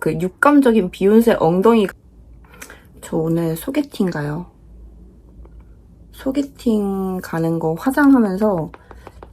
그 육감적인 비욘세 엉덩이. 저 오늘 소개팅 가요. 소개팅 가는 거 화장하면서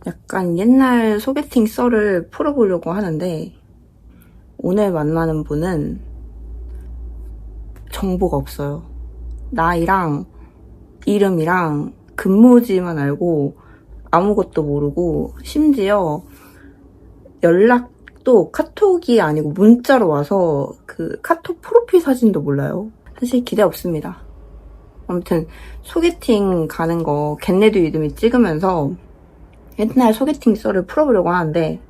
약간 옛날 소개팅 썰을 풀어보려고 하는데, 오늘 만나는 분은 정보가 없어요. 나이랑 이름이랑 근무지만 알고 아무것도 모르고, 심지어 연락도 카톡이 아니고 문자로 와서 그 카톡 프로필 사진도 몰라요. 사실 기대 없습니다. 아무튼 소개팅 가는 거 겟레디 위드미 찍으면서 옛날 소개팅 썰을 풀어보려고 하는데,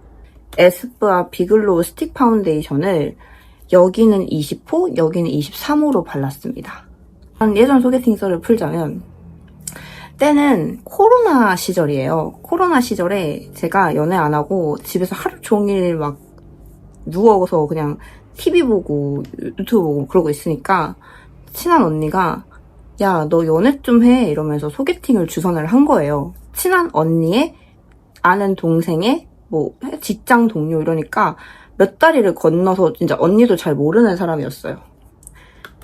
에스쁘아 비글로우 스틱 파운데이션을 여기는 20호, 여기는 23호로 발랐습니다. 예전 소개팅 썰을 풀자면, 때는 코로나 시절이에요. 코로나 시절에 제가 연애 안 하고 집에서 하루 종일 막 누워서 그냥 TV 보고 유튜브 보고 그러고 있으니까 친한 언니가 야, 너 연애 좀 해 이러면서 소개팅을 주선을 한 거예요. 친한 언니의 아는 동생의 뭐 직장 동료 이러니까 몇 다리를 건너서 진짜 언니도 잘 모르는 사람이었어요.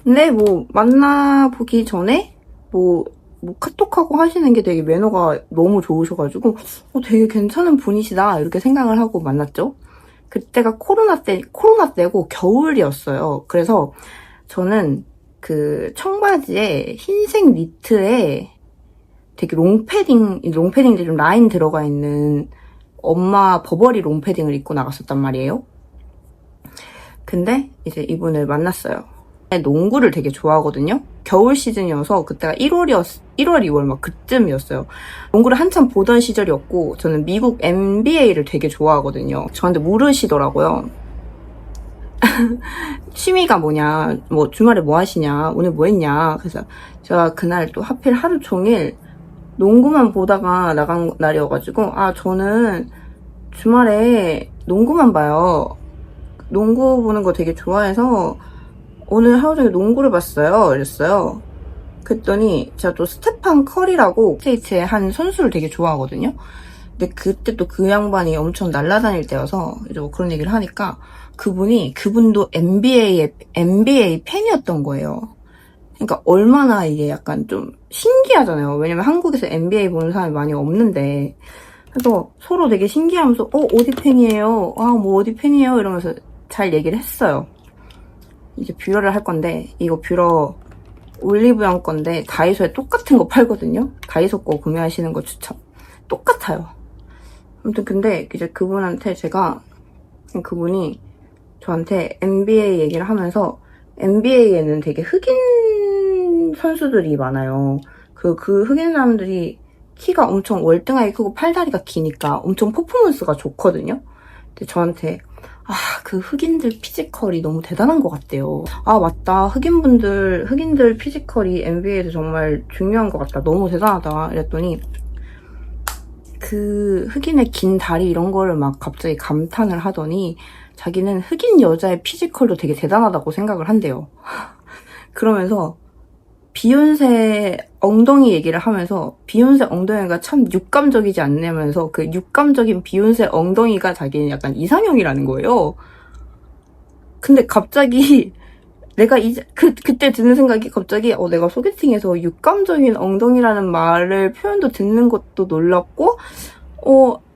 근데 뭐 만나보기 전에 뭐 카톡하고 하시는 게 되게 매너가 너무 좋으셔가지고 되게 괜찮은 분이시다 이렇게 생각을 하고 만났죠. 그때가 코로나 때고 겨울이었어요. 그래서 저는 그 청바지에 흰색 니트에 되게 롱패딩인데 좀 라인 들어가 있는 엄마 버버리 롱패딩을 입고 나갔었단 말이에요. 근데 이제 이분을 만났어요. 농구를 되게 좋아하거든요. 겨울 시즌이어서 그때가 1월, 2월 막 그쯤이었어요. 농구를 한참 보던 시절이었고, 저는 미국 NBA를 되게 좋아하거든요. 저한테 물으시더라고요. 취미가 뭐냐, 뭐 주말에 뭐 하시냐, 오늘 뭐 했냐. 그래서 제가 그날 또 하필 하루 종일 농구만 보다가 나간 날이어가지고, 저는 주말에 농구만 봐요. 농구 보는 거 되게 좋아해서 오늘 하루 종일 농구를 봤어요. 이랬어요. 그랬더니 제가 또 스테판 커리라고 스테이트의 한 선수를 되게 좋아하거든요. 근데 그때 또 그 양반이 엄청 날아다닐 때여서 이제 뭐 그런 얘기를 하니까 그분도 NBA 팬이었던 거예요. 그러니까 얼마나 이게 약간 좀 신기하잖아요. 왜냐면 한국에서 NBA 보는 사람이 많이 없는데. 그래서 서로 되게 신기하면서 어디 팬이에요? 뭐 어디 팬이에요? 이러면서 잘 얘기를 했어요. 이제 뷰러를 할 건데, 이거 뷰러 올리브영 건데 다이소에 똑같은 거 팔거든요. 다이소 거 구매하시는 거 추천. 똑같아요. 아무튼 근데 이제 그분이 저한테 NBA 얘기를 하면서, NBA에는 되게 흑인 선수들이 많아요. 그 흑인 사람들이 키가 엄청 월등하게 크고 팔다리가 기니까 엄청 퍼포먼스가 좋거든요. 근데 저한테 그 흑인들 피지컬이 너무 대단한 것 같대요. 맞다. 흑인들 피지컬이 NBA에서 정말 중요한 것 같다. 너무 대단하다. 이랬더니 그 흑인의 긴 다리 이런 거를 막 갑자기 감탄을 하더니 자기는 흑인 여자의 피지컬도 되게 대단하다고 생각을 한대요. 그러면서 비욘세 엉덩이 얘기를 하면서 비욘세 엉덩이가 참 육감적이지 않냐면서 그 육감적인 비욘세 엉덩이가 자기는 약간 이상형이라는 거예요. 근데 갑자기 내가 그때 드는 생각이 갑자기 내가 소개팅에서 육감적인 엉덩이라는 표현도 듣는 것도 놀랍고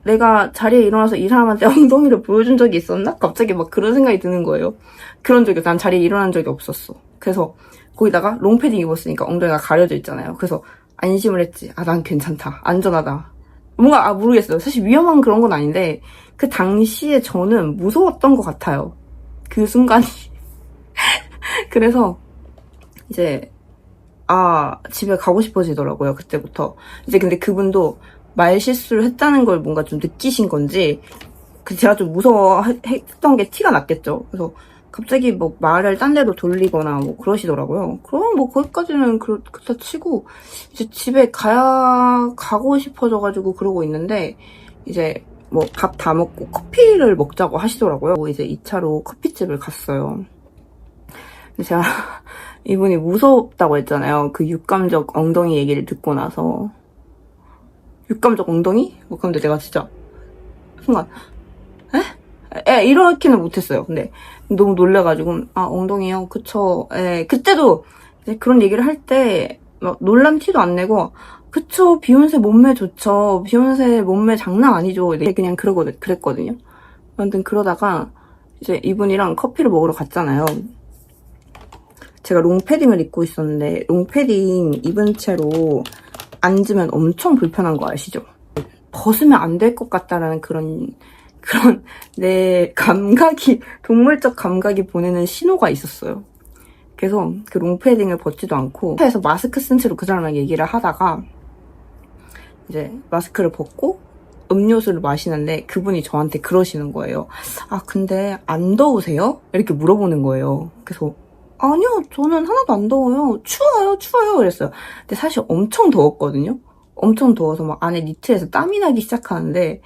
내가 자리에 일어나서 이 사람한테 엉덩이를 보여준 적이 있었나? 갑자기 막 그런 생각이 드는 거예요. 난 자리에 일어난 적이 없었어. 그래서 거기다가 롱패딩 입었으니까 엉덩이가 가려져 있잖아요. 그래서 안심을 했지. 난 괜찮다. 안전하다. 뭔가 모르겠어요. 사실 위험한 그런 건 아닌데 그 당시에 저는 무서웠던 것 같아요. 그 순간이. 그래서 이제 집에 가고 싶어지더라고요. 그때부터. 이제 근데 그분도 말실수를 했다는 걸 뭔가 좀 느끼신 건지 제가 좀 무서워했던 게 티가 났겠죠. 그래서 갑자기 뭐 말을 딴 데로 돌리거나 뭐 그러시더라고요. 그럼 뭐 거기까지는 그렇다 치고 이제 집에 가고 싶어져가지고 그러고 있는데, 이제 뭐 밥 다 먹고 커피를 먹자고 하시더라고요. 이제 2차로 커피집을 갔어요. 제가 이분이 무섭다고 했잖아요. 그 육감적 엉덩이 얘기를 듣고 나서. 육감적 엉덩이? 근데 내가 진짜 순간 이렇게는 못했어요. 근데 너무 놀래가지고 아 엉덩이요? 그쵸. 그때도 이제 그런 얘기를 할 때 막 놀란 티도 안 내고 그쵸 비욘세 몸매 좋죠. 비욘세 몸매 장난 아니죠. 그냥 그랬거든요. 아무튼 그러다가 이제 이분이랑 커피를 먹으러 갔잖아요. 제가 롱패딩을 입고 있었는데 롱패딩 입은 채로 앉으면 엄청 불편한 거 아시죠? 벗으면 안 될 것 같다라는 그런 내 감각이, 동물적 감각이 보내는 신호가 있었어요. 그래서 그 롱패딩을 벗지도 않고 차에서 마스크 쓴 채로 그 사람랑 얘기를 하다가 이제 마스크를 벗고 음료수를 마시는데 그분이 저한테 그러시는 거예요. 아 근데 안 더우세요? 이렇게 물어보는 거예요. 그래서 아니요 저는 하나도 안 더워요. 추워요 그랬어요. 근데 사실 엄청 더웠거든요. 엄청 더워서 막 안에 니트에서 땀이 나기 시작하는데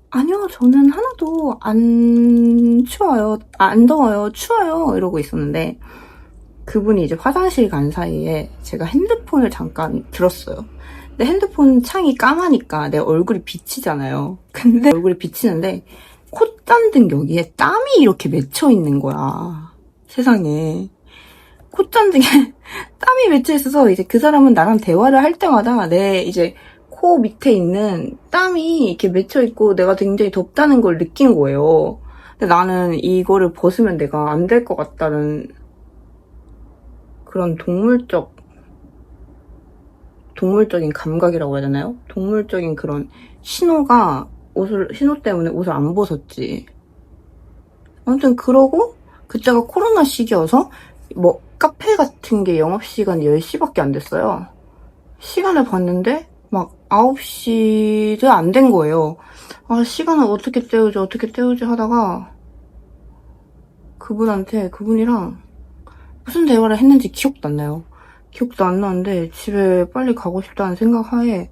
아니요 저는 하나도 안 추워요. 안 더워요. 추워요 이러고 있었는데 그분이 이제 화장실 간 사이에 제가 핸드폰을 잠깐 들었어요. 근데 핸드폰 창이 까마니까 내 얼굴이 비치잖아요. 근데 얼굴이 비치는데 콧잔등 여기에 땀이 이렇게 맺혀 있는 거야. 세상에. 콧잔등에 땀이 맺혀 있어서 이제 그 사람은 나랑 대화를 할 때마다 내 이제 코 밑에 있는 땀이 이렇게 맺혀 있고 내가 굉장히 덥다는 걸 느낀 거예요. 근데 나는 이거를 벗으면 내가 안 될 것 같다는 그런 동물적인 감각이라고 해야 되나요? 동물적인 그런 신호 때문에 옷을 안 벗었지. 아무튼 그러고 그때가 코로나 시기여서 뭐 카페 같은 게 영업시간이 10시밖에 안 됐어요. 시간을 봤는데 막 9시도 안 된 거예요. 아 시간을 어떻게 때우지 하다가 그분이랑 무슨 대화를 했는지 기억도 안 나요. 기억도 안 나는데 집에 빨리 가고 싶다는 생각하에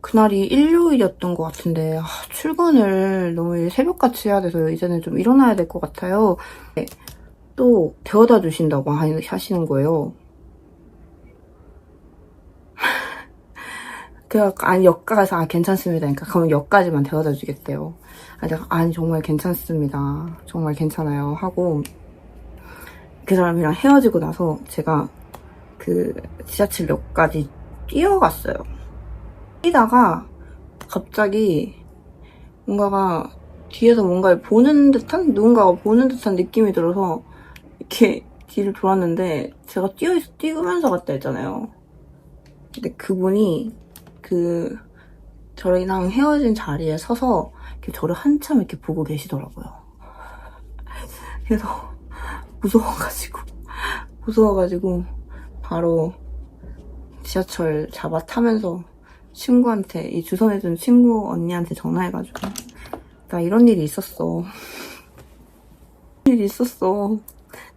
그날이 일요일이었던 것 같은데 출근을 너무 새벽같이 해야 돼서 이제는 좀 일어나야 될 것 같아요. 또 데워다 주신다고 하시는 거예요. 아니 역가에서 괜찮습니다. 그러니까 그럼 역까지만 데워다 주겠대요. 아니 정말 괜찮습니다. 정말 괜찮아요 하고 그 사람이랑 헤어지고 나서 제가 그 지하철역까지 뛰어갔어요. 뛰다가 갑자기 뒤에서 뭔가를 보는 듯한? 누군가가 보는 듯한 느낌이 들어서 이렇게 뒤를 돌았는데 제가 뛰면서 갔다 했잖아요. 근데 그분이 저랑 헤어진 자리에 서서 이렇게 저를 한참 이렇게 보고 계시더라고요. 그래서 무서워가지고 바로 지하철 잡아 타면서 친구한테 이 주선해준 친구 언니한테 전화해가지고 나 이런 일이 있었어.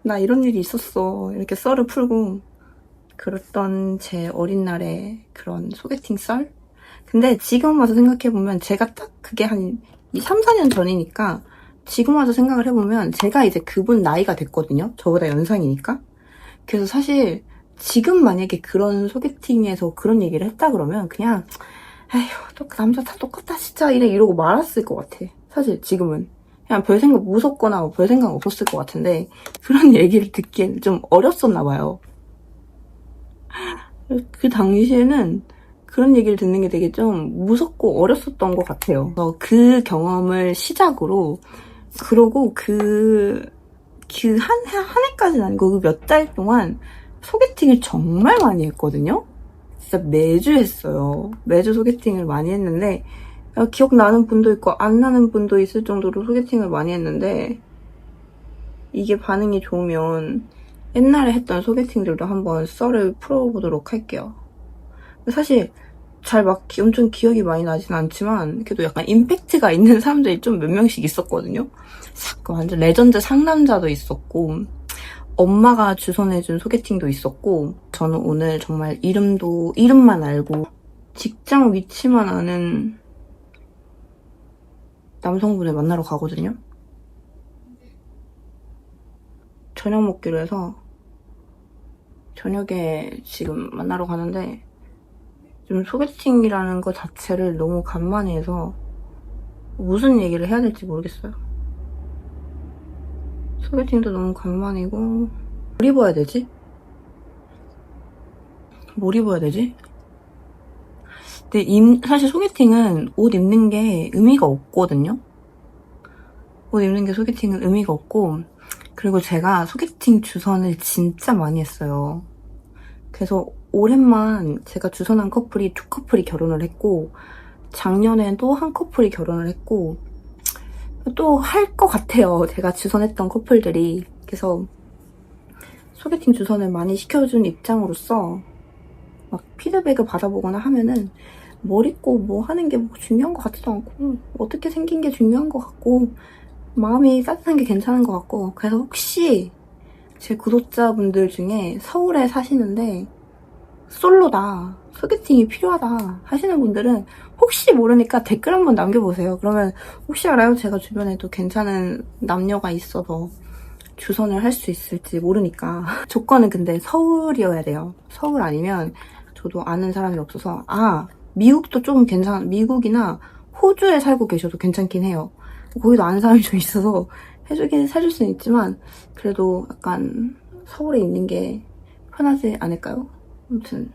나 이런 일이 있었어. 이렇게 썰을 풀고 그랬던 제 어린 날의 그런 소개팅 썰? 근데 지금 와서 생각해보면 제가 딱 그게 한 3, 4년 전이니까 지금 와서 생각을 해보면 제가 이제 그분 나이가 됐거든요. 저보다 연상이니까. 그래서 사실 지금 만약에 그런 소개팅에서 그런 얘기를 했다 그러면 그냥 에휴 남자 다 똑같다 진짜 이러고 말았을 것 같아. 사실 지금은 그냥 별 생각 무섭거나 별 생각 없었을 것 같은데 그런 얘기를 듣기엔 좀 어렸었나 봐요. 그 당시에는 그런 얘기를 듣는 게 되게 좀 무섭고 어렸었던 것 같아요. 그 경험을 시작으로 그러고 한 해까지는 아니고 그 몇 달 동안 소개팅을 정말 많이 했거든요. 진짜 매주 했어요. 매주 소개팅을 많이 했는데 기억나는 분도 있고 안 나는 분도 있을 정도로 소개팅을 많이 했는데 이게 반응이 좋으면 옛날에 했던 소개팅들도 한번 썰을 풀어보도록 할게요. 사실 엄청 기억이 많이 나진 않지만 그래도 약간 임팩트가 있는 사람들이 좀 몇 명씩 있었거든요. 완전 레전드 상남자도 있었고 엄마가 주선해준 소개팅도 있었고 저는 오늘 정말 이름만 알고 직장 위치만 아는 남성분을 만나러 가거든요. 저녁 먹기로 해서 저녁에 지금 만나러 가는데 좀 소개팅이라는 것 자체를 너무 간만에 해서 무슨 얘기를 해야 될지 모르겠어요. 소개팅도 너무 간만이고. 뭘 입어야 되지? 뭘 입어야 되지? 근데 사실 소개팅은 옷 입는 게 의미가 없거든요? 옷 입는 게 소개팅은 의미가 없고, 그리고 제가 소개팅 주선을 진짜 많이 했어요. 그래서 올해만 제가 주선한 커플이 2커플이 결혼을 했고, 작년엔 또 한 커플이 결혼을 했고, 또 할 것 같아요. 제가 주선했던 커플들이. 그래서 소개팅 주선을 많이 시켜준 입장으로서 막 피드백을 받아보거나 하면은 뭘 입고 뭐 하는 게 뭐 중요한 것 같지도 않고, 어떻게 생긴 게 중요한 것 같고, 마음이 따뜻한 게 괜찮은 것 같고. 그래서 혹시 제 구독자분들 중에 서울에 사시는데 솔로다, 소개팅이 필요하다 하시는 분들은 혹시 모르니까 댓글 한번 남겨보세요. 그러면 혹시 알아요? 제가 주변에도 괜찮은 남녀가 있어서 주선을 할 수 있을지 모르니까. 조건은 근데 서울이어야 돼요. 서울 아니면 저도 아는 사람이 없어서. 미국도 조금 미국이나 호주에 살고 계셔도 괜찮긴 해요. 거기도 아는 사람이 좀 있어서 해줄 수는 있지만, 그래도 약간 서울에 있는 게 편하지 않을까요? 아무튼